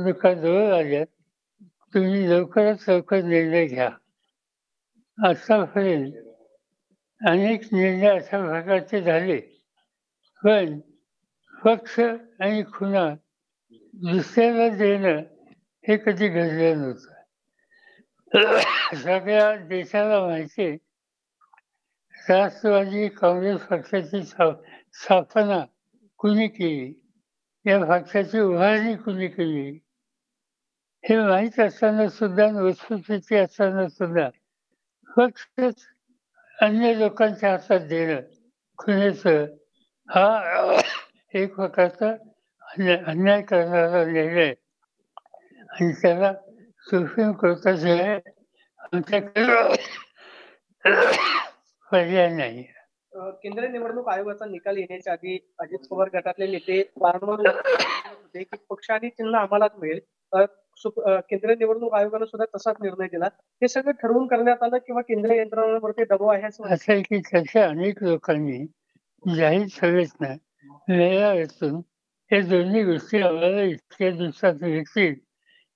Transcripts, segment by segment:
निवडणुका जवळ आल्या, तुम्ही लवकरात लवकर निर्णय घ्या. आतापर्यंत अनेक निर्णय अशा प्रकारचे झाले, पण पक्ष आणि खुणा दुसऱ्याला देणं हे कधी घडलं नव्हतं. सगळ्या देशाला माहिती आहे, राष्ट्रवादी काँग्रेस पक्षाची स्थापना कुणी केली, या पक्षाची उभारणी कुणी केली, हे माहीत असताना सुद्धा, वस्तुस्थिती असताना सुद्धा पक्षच अन्य लोकांच्या हातात देणं खुनेचं, हा एक प्रकारचा अन्याय करणारा निर्णय. आणि त्याला सुप्रीम कोर्टाशिवाय आमच्याकडे पर्याय नाही. केंद्रीय निवडणूक आयोगाचा निकाल येण्याच्या आधी अजित पवार गटातले नेते वारंवार होते की पक्ष आणि चिन्ह आम्हालाच मिळेल. केंद्रीय निवडणूक आयोगानं सुद्धा तसाच निर्णय दिला. हे सगळं ठरवून करण्यात आलं किंवा केंद्रीय यंत्रणांवरती दबाव आहे असं आहे की तशा अनेक लोकांनी जाहीर सभेतनं वेळा वेचून हे दोन्ही गोष्टी आम्हाला इतक्या दिवसात भेटतील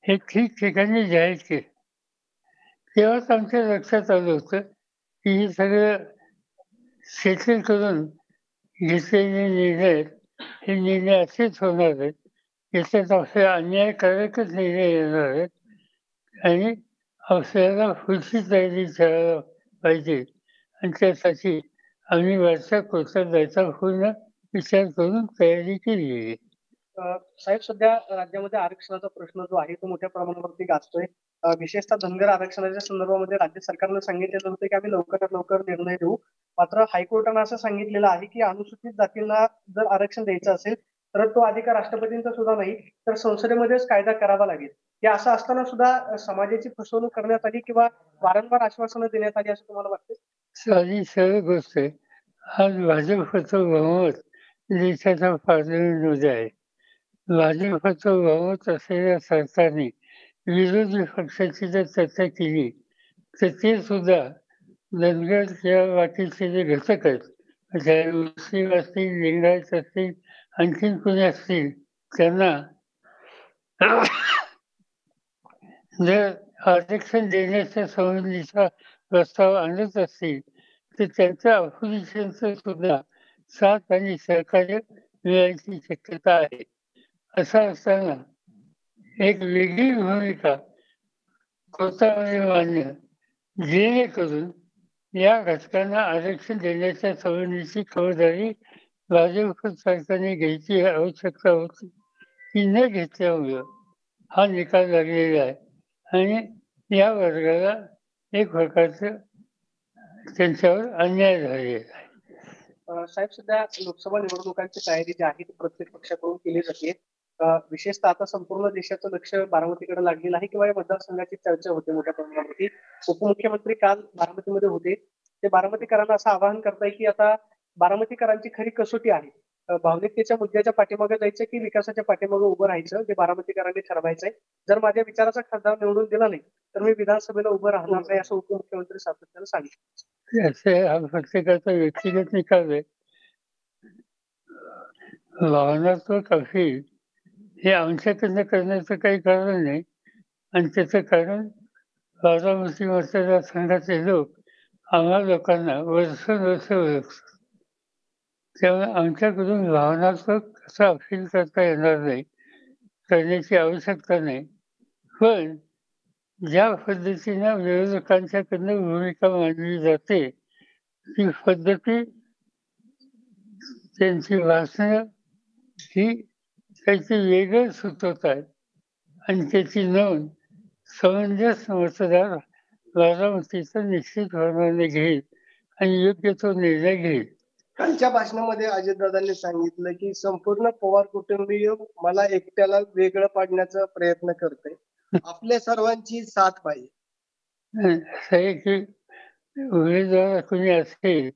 हे ठिकठिकाणी जाहीर केले. तेव्हाच आमच्या लक्षात आलं होतं की हे सगळं सेटल करून घेतलेले निर्णय, हे निर्णय असेच होणार आहेत, याच्यात आपल्याला अन्यायकारकच निर्णय येणार आहेत आणि आपल्याला पुढची तयारी करायला पाहिजे. आणि त्यासाठी आम्ही वरच्या कोर्टात जायचा पूर्ण विचार करून तयारी केली आहे. साहेब, सध्या राज्यामध्ये आरक्षणाचा प्रश्न जो आहे तो मोठ्या प्रमाणावरती गाजतोय. विशेषतः धनगर आरक्षणाच्या संदर्भामध्ये राज्य सरकारनं सांगितलेलं होतं की आम्ही लवकरात लवकर निर्णय देऊ. मात्र हायकोर्टानं असं सांगितलेलं आहे की अनुसूचित जातींना जर आरक्षण द्यायचं असेल तर तो अधिकार राष्ट्रपतींचा सुद्धा नाही, तर संसदेमध्येच कायदा करावा लागेल. हे असं असताना सुद्धा समाजाची फसवणूक करण्यात आली किंवा वारंवार आश्वासनं देण्यात आली असं तुम्हाला वाटतं? साधी सरळ गोष्ट आहे. आज भाजपचं बहुमत देशाच्या पार्लमेंटमध्ये आहे. भाजपचं बहुमत असलेल्या सरकारने विरोधी पक्षाची जर चर्चा केली तर ते सुद्धा धनगर किंवा बाकीचे जे घटक आहेत, म्हणजे मुस्लिम असतील, लिंगायत असतील, आणखीन कोणी असतील, त्यांना जर आरक्षण देण्याच्या संबंधीचा प्रस्ताव आणत असतील तर त्यांचं अपोजिशनचं सुद्धा साथ आणि सहकार्य मिळायची शक्यता आहे. असं असताना एक वेगळी भूमिका कोर्टामध्ये मांडणं, जेणेकरून या घटकांना आरक्षण देण्याच्या संबंधीची खबरदारी भाजप सरकारने घ्यायची आवश्यकता होती, ती न घेतल्यामुळं हा निकाल लागलेला आहे. आणि या वर्गाला एक प्रकारचं त्यांच्यावर अन्याय झालेला आहे. साहेब, सध्या लोकसभा निवडणुकांची तयारी जी आहे ती प्रत्येक पक्षाकडून केली जाते. विशेषतः आता संपूर्ण देशाचं लक्ष बारामतीकडे लागलेलं आहे किंवा या मतदारसंघाची चर्चा होते मोठ्या प्रमाणावरती. उपमुख्यमंत्री काल बारामतीमध्ये होते. ते बारामतीकरांना असं आवाहन करताय की आता बारामतीकरांची खरी कसोटी आहे. भावनिकतेच्या मुद्द्याच्या पाठीमागे जायचं की विकासाच्या पाठीमागे उभं राहायचं, हे बारामतीकरांनी ठरवायचंय. जर माझ्या विचाराचा खासदार निवडून दिला नाही तर मी विधानसभेला उभं राहणार नाही असं उपमुख्यमंत्री सातत्यानं सांगितलं. असे हा प्रत्येकाचा व्यक्तिगत निकाल आहे. भावनात्मक असेल हे आमच्याकडनं करण्याचं काही कारण नाही. आणि त्याचं कारण बारामती मतदारसंघाचे लोक आम्हा लोकांना वर्षानुवर्ष ओळखतात. त्यामुळे आमच्याकडून भावनात्मक असं अपील करता येणार नाही, करण्याची आवश्यकता नाही. पण ज्या पद्धतीनं विरोधकांच्याकडनं भूमिका मांडली जाते ती पद्धती, त्यांची भाषणं ही काहीतरी वेगळं सुचवत आहेत आणि त्याची नोंद समंजस मतदार बारामतीचा निश्चित प्रमाणे घेईल आणि योग्य तो निर्णय घेईल. कालच्या भाषणामध्ये अजितदादांनी सांगितलं की संपूर्ण पवार कुटुंबीय मला एकट्याला वेगळं पाडण्याचा प्रयत्न करते, आपल्या सर्वांची साथ पाहिजे. की उमेदवार कोणी असेल,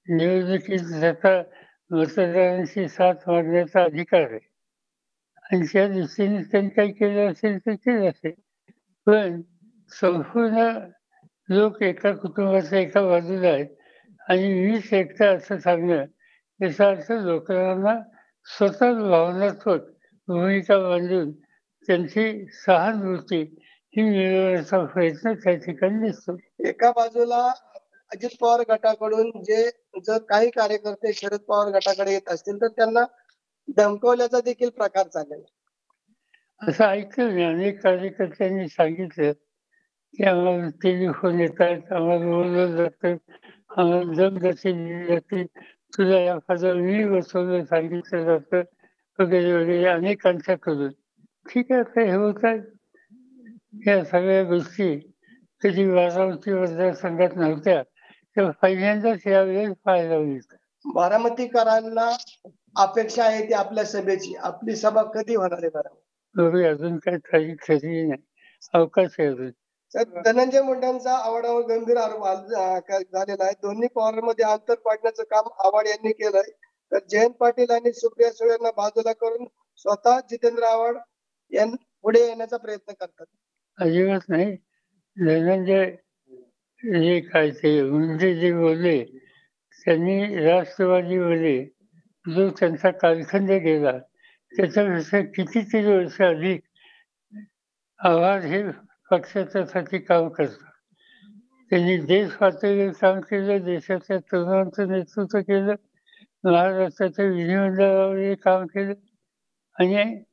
निवडणुकीत त्याचा मतदारांशी साथ मागण्याचा अधिकार आहे आणि त्या दृष्टीने त्यांनी काही केलं असेल तर केलं असेल. पण संपूर्ण लोक एका कुटुंबाच्या एका बाजूला आहेत आणि मीच एकटा असं सांगणं, याचा अर्थ लोकांना स्वतः भावनात्मक भूमिका बांधून त्यांची सहानुभूती ही मिळवण्याचा प्रयत्न त्या ठिकाणी दिसतो. एका बाजूला अजित पवार गटाकडून जर काही कार्यकर्ते शरद पवार गटाकडे येत असतील तर त्यांना धमकवल्याचा देखील प्रकार चाललेला. असं ऐकलं मी, अनेक कार्यकर्त्यांनी सांगितलं की आम्हाला टेलिफोन येतात, आम्हाला बोलवलं जातं, आम्हाला दमदाटी दिली जाते, तुला या पदावर मी बसवलं सांगितलं जातं वगैरे वगैरे अनेकांच्याकडून. ठीक आहे, आता हे होत आहे. या सगळ्या गोष्टी कधी बारामती मतदारसंघात नव्हत्या, तर पहिल्यांदाच यावेळेस पाहायला मिळतात. बारामतीकरांना अपेक्षा आहे ती आपल्या सभेची. आपली सभा कधी होणार आहे बारामती? अजून काही तारीख ठरली नाही, अवकाश आहे अजून. धनंजय मुंडेंचा आव्हाडावर गंभीर आरोप झालेला आहे. दोन्ही पवारांमध्ये अंतर पाडण्याचं काम आव्हाड यांनी केलंय. तर जयंत पाटील आणि सुप्रिया सुळे यांना बाजूला करून स्वतः जितेंद्र आव्हाड पुढे येण्याचा प्रयत्न करतात. अजिबात नाही. धनंजय जे काय ते मुंडे जे बोलले, त्यांनी राष्ट्रवादीमध्ये जो त्यांचा कालखंड गेला त्याच्यापेक्षा कितीतरी वर्ष अधिक आव्हाड हे पक्षाच्यासाठी काम करतात. त्यांनी देश पातळीवर काम केलं, देशाच्या तरुणांचं नेतृत्व केलं, महाराष्ट्राच्या विधिमंडळावर काम केलं आणि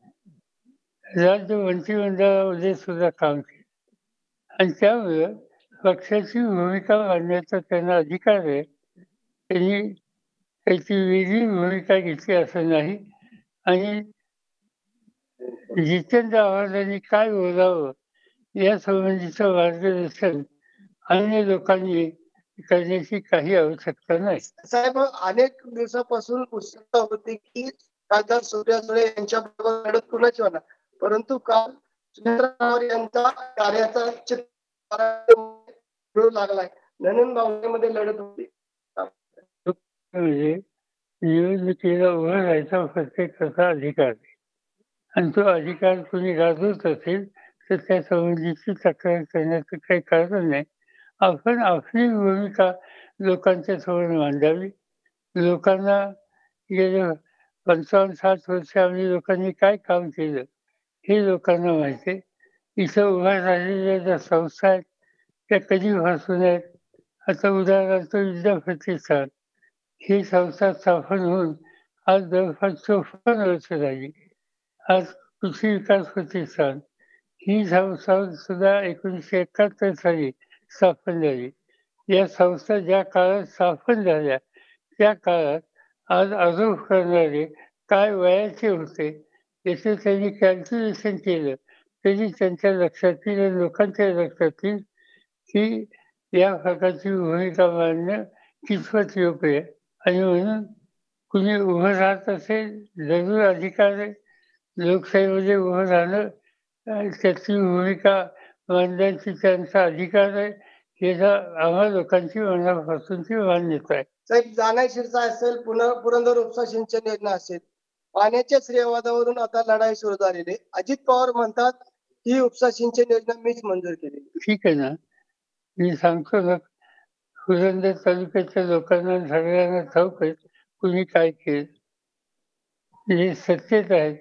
राज्य मंत्रिमंडळामध्ये सुद्धा काम केलं. आणि त्यामुळं पक्षाची भूमिका मांडण्याचा त्यांना अधिकार आहे. त्यांनी त्याची वेगळी भूमिका घेतली असं नाही. आणि जितेंद्र आव्हाडांनी काय बोलावं या संबंधीचं मार्गदर्शन अन्य लोकांनी करण्याची काही आवश्यकता नाही. साहेब, अनेक दिवसापासून उत्सुकता होती की खासदार सुप्रिया सुळे यांच्या बरोबर लढत कुणाची होणार, परंतु काल सुरेंद्र पवार यांचा कार्याचा चित्र लागलाय. नंदनबावमध्ये लढत होती. म्हणजे निवडणुकीला उभं राहायचा प्रत्येकाचा अधिकार आहे आणि तो अधिकार कोणी गाजवत असेल तर त्या संबंधीची तक्रार करण्याचं काही कारण नाही. आपण आपली भूमिका लोकांच्या समोर मांडावी. लोकांना गेल्या 55-60 वर्ष आम्ही लोकांनी काय काम केलं हे लोकांना माहिती आहे. इथं उभ्या राहिलेल्या ज्या संस्था आहेत त्या कधीपासून आहेत. आता उदाहरणार्थ विद्या प्रतिष्ठान ही संस्था स्थापन होऊन आज जवळपास 54 वर्ष झाली. आज कृषी विकास प्रतिष्ठान ही संस्था सुद्धा 1971 साली स्थापन झाली. या संस्था ज्या काळात स्थापन झाल्या त्या काळात आज आरोप करणारे काय वयाचे होते याचं त्यांनी कॅल्क्युलेशन केलं तरी त्यांच्या लक्षात येईल, लोकांच्या लक्षात येईल की या प्रकारची भूमिका मांडणं कितपत योग्य आहे. आणि म्हणून कुणी उभं राहत असेल जरूर अधिकार आहे. लोकशाहीमध्ये उभं राहणं त्याची भूमिका मांडण्याची त्यांचा अधिकार आहे. याचा आम्हा लोकांची मनापासूनची मान्यता आहे. साहेब, जाना शिरसा असेल, पुरंदर उपसा सिंचन योजना असेल, पाण्याच्या श्रेयवादावरून आता लढाई सुरू झालेली. अजित पवार म्हणतात ही उपसा सिंचन योजना मीच मंजूर केली. ठीक आहे ना, मी सांगतो ना, पुरंदर तालुक्याच्या लोकांना सगळ्यांना ठाऊक आहे कुणी काय केलं. जे सत्तेत आहेत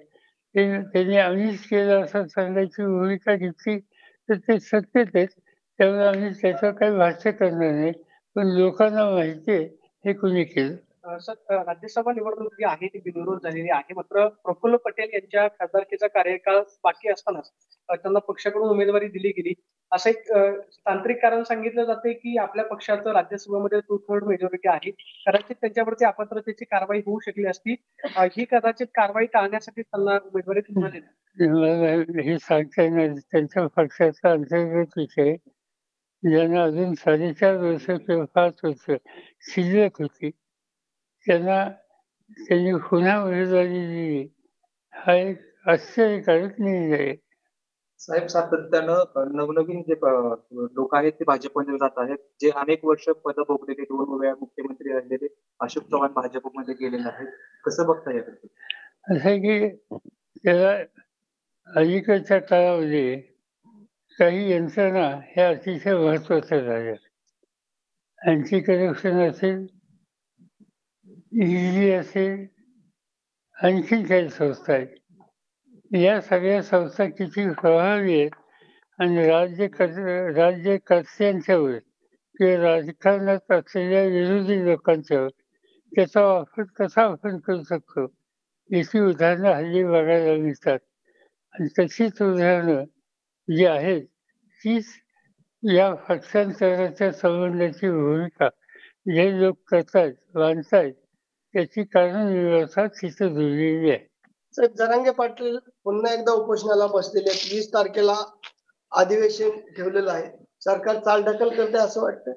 त्यांनी आम्हीच केलं असं सांगायची भूमिका घेतली तर ते सत्तेत आहेत. त्यामुळे आम्ही त्याचं काही भाष्य करणार नाही. पण लोकांना माहिती आहे हे कुणी केलं. राज्यसभा निवडणूक जी आहे ती बिनविरोध झालेली आहे. मात्र प्रफुल्ल पटेल यांच्या खासदारकीचा कार्यकाळ बाकी असतानाच त्यांना पक्षाकडून उमेदवारी दिली गेली. असं एक तांत्रिक कारण सांगितलं जाते की आपल्या पक्षाचं राज्यसभेमध्ये 2/3 मेजॉरिटी आहे. कदाचित त्यांच्यावरती अपात्रतेची कारवाई होऊ शकली असती. ही कदाचित कारवाई टाळण्यासाठी त्यांना उमेदवारी मला हे सांगता येणार. त्यांच्या पक्षाचा अंतर्गत विषय ज्यांना अजून 4.5 वर्ष किंवा 5 वर्ष शिल्लक होती त्यांनी पुन्हा उमेदवारी दिली हा एक आश्चर्यकारक निर्णय आहे. साहेब, सातत्यानं नवनवीन जे लोक आहेत ते भाजपमध्ये जात आहेत. जे अनेक वर्ष पद भोगलेले, 2 वेळा मुख्यमंत्री राहिलेले अशोक चव्हाण भाजपमध्ये गेलेले आहेत. कसं बघता येतं? असं आहे की त्याला अलीकडच्या काळामध्ये काही यंत्रणा ह्या अतिशय महत्वाच्या झाल्या. अँटी करप्शन असेल, ईडी असेल, आणखी काही संस्था आहेत या सगळ्या संस्था किती प्रभावी आहेत आणि राज्यकर्त्यांच्यावर किंवा राजकारणात असलेल्या विरोधी लोकांच्यावर त्याचा वापर कसा आपण करू शकतो याची उदाहरणं हल्ली बघायला मिळतात. आणि तशीच उदाहरणं जी आहेत तीच या पक्षांतराच्या संबंधाची भूमिका जे लोक करतायत बांधतायत त्याची कारणमीमांसा तिथं जुळलेली आहे. साहेब जरांगे पाटील पुन्हा एकदा उपोषणाला बसलेले आहेत. 20 तारखेला अधिवेशन ठेवलेलं आहे. सरकार चालढकल करते असं वाटतं?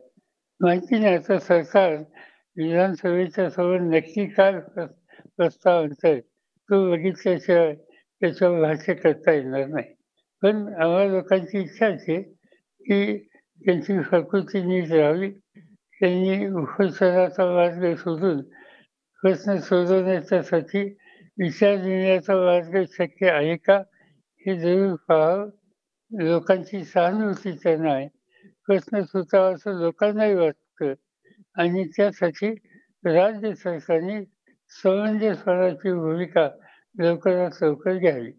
माहिती नाही आता सरकार विधानसभेच्या समोर नक्की काय प्रस्ताव आणतंय तो बघितल्याशिवाय त्याच्यावर भाष्य करता येणार नाही. पण आम्हा लोकांची इच्छा आहे की त्यांची प्रकृती नीट राहावी, त्यांनी उपोषणाचा मार्ग सोडून प्रश्न सोडवण्याच्यासाठी विचार देण्याचा मार्ग शक्य आहे का हे जरूर पाहावं. लोकांची सहानुभूती त्यांना आहे, प्रश्न सुटावा असं लोकांनाही वाटतं आणि त्यासाठी राज्य सरकारने समंजसपणाची भूमिका लवकरात लवकर घ्यावी.